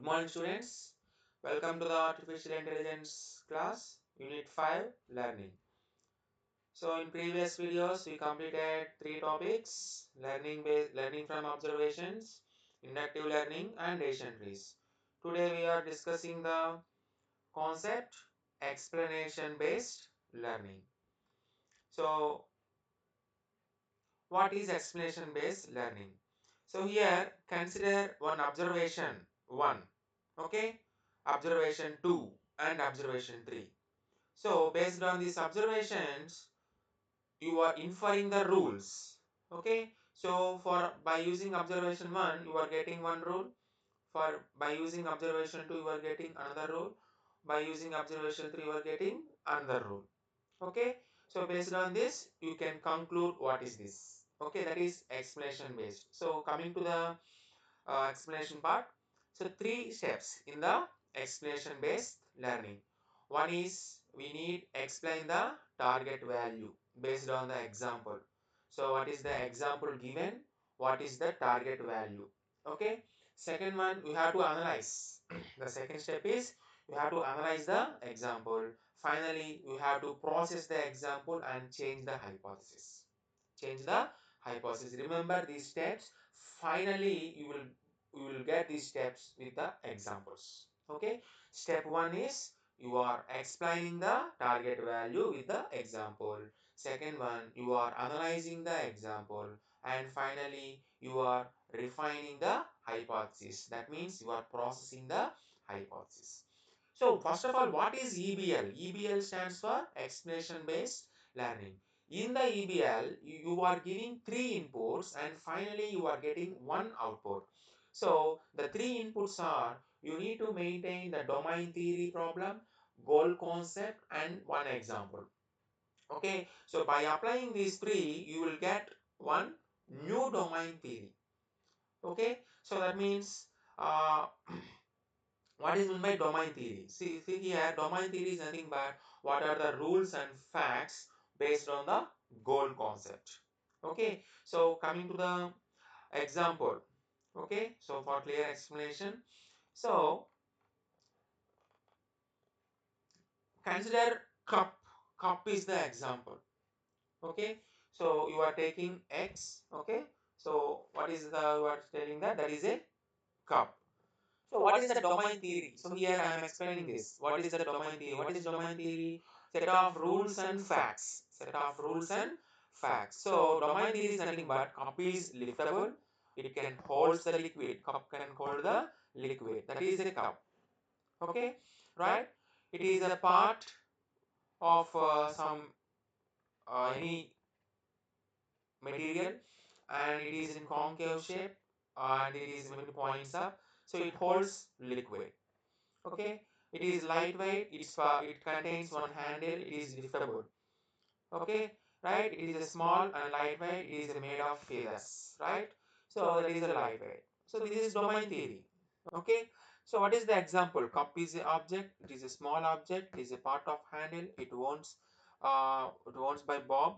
morning students, welcome to the Artificial Intelligence class, Unit 5, Learning. So in previous videos, we completed 3 topics, learning from observations, inductive learning and decision trees. Today we are discussing the concept explanation based learning. So what is explanation based learning? So here consider one observation 1, okay, observation 2 and observation 3. So based on these observations you are inferring the rules, okay. So for by using observation 1 you are getting one rule, for by using observation 2 you are getting another rule, by using observation 3 you are getting another rule, okay. So based on this you can conclude what is this, okay, that is explanation based. So coming to the explanation part, so 3 steps in the explanation based learning. One is we need explain the target value based on the example. So what is the example given, what is the target value, okay. Second one, we have to analyze. The second step is you have to analyze the example. Finally, you have to process the example and change the hypothesis. Change the hypothesis. Remember these steps. Finally, you will get these steps with the examples. Okay. Step 1 is you are explaining the target value with the example. Second one, you are analyzing the example. And finally, you are refining the hypothesis. That means you are processing the hypothesis. So first of all, what is EBL? EBL stands for explanation based learning. In the EBL, you are giving 3 inputs and finally you are getting one output. So the 3 inputs are you need to maintain the domain theory problem, goal concept and one example. Okay, so by applying these 3, you will get one new domain theory. Okay, so that means uh, what is meant by domain theory? See here, domain theory is nothing but what are the rules and facts based on the goal concept. Okay, so coming to the example. Okay, so for clear explanation, so consider cup. Cup is the example. Okay, so you are taking X. Okay, so what is the you are telling that is a cup. So what is the domain theory? So here I am explaining this. What is the domain theory? What is domain theory? Set of rules and facts. Set of rules and facts. So domain theory is nothing but cup is liftable. It can hold the liquid. Cup can hold the liquid. That is a cup. Okay, right? It is a part of some any material, and it is in concave shape, and it is when it points up, so it holds liquid. Okay, it is lightweight, it contains one handle, it is liftable. Okay, right, it is a small and lightweight, it is made of feathers, right. So that is a lightweight. So this is domain theory. Okay, so what is the example? Cup is an object, it is a small object, it is a part of handle, it owns by Bob.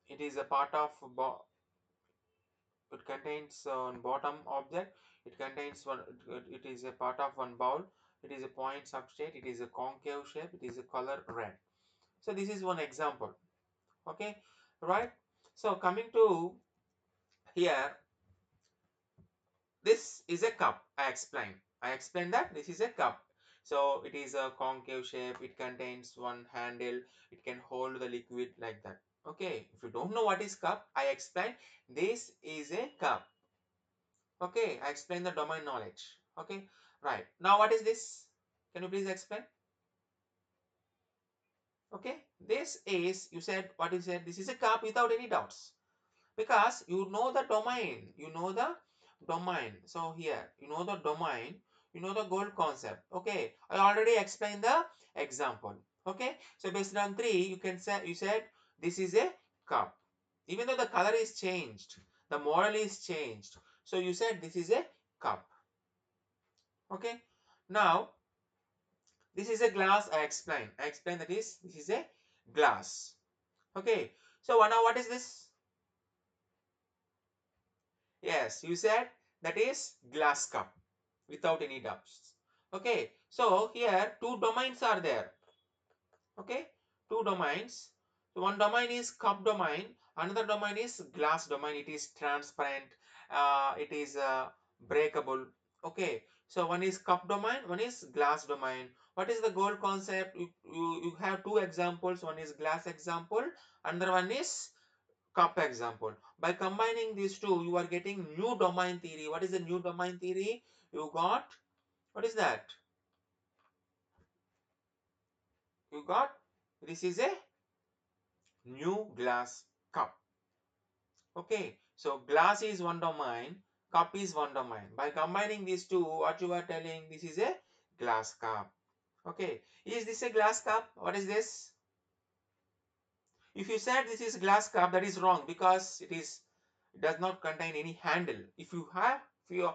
It is a part of it contains one bottom object, it contains one, it is a part of one bowl, it is a point substrate, it is a concave shape, it is a color red. So this is one example. Okay, right. So coming to here, this is a cup. I explained that this is a cup. So it is a concave shape, it contains one handle, it can hold the liquid like that. Okay, if you don't know what is cup, I explained this is a cup. Okay, I explained the domain knowledge. Okay, right. Now what is this? Can you please explain? Okay, this is, you said, what you said, this is a cup without any doubts. Because you know the domain, so here you know the domain, you know the goal concept. Okay, I already explained the example. Okay, so based on 3 you can say, you said this is a cup, even though the color is changed, the model is changed, so you said this is a cup. Okay, now this is a glass. I explained that this is a glass. Okay, so now what is this? Yes, you said that is glass cup. without any doubts. Okay, so here two domains are there. Okay, two domains. So one domain is cup domain, another domain is glass domain. It is transparent, it is breakable. Okay, so one is cup domain, one is glass domain. What is the goal concept? You have two examples. One is glass example, another one is cup example. By combining these two, you are getting new domain theory. What is the new domain theory? You got, what is that? You got, this is a new glass cup. Okay, so glass is one domain, cup is one domain. By combining these two, what you are telling, this is a glass cup. Okay, is this a glass cup? What is this? If you said this is glass cup, that is wrong, because it does not contain any handle. If you have, if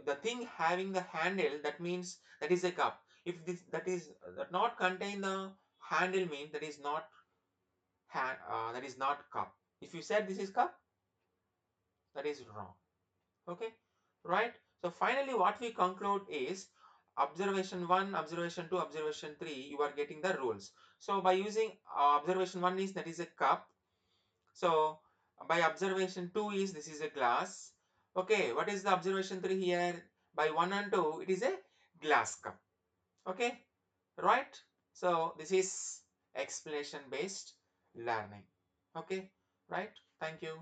the thing having the handle, that means that is a cup. If this that not contain the handle, means that is not that is not cup. If you said this is cup, that is wrong. Okay, right? So finally what we conclude is observation 1, observation 2, observation 3, you are getting the rules. So by using observation 1 is that is a cup. So by observation 2 is this is a glass. Okay, what is the observation 3 here? By 1 and 2 it is a glass cup. Okay, right? So this is explanation based learning. Okay, right? Thank you.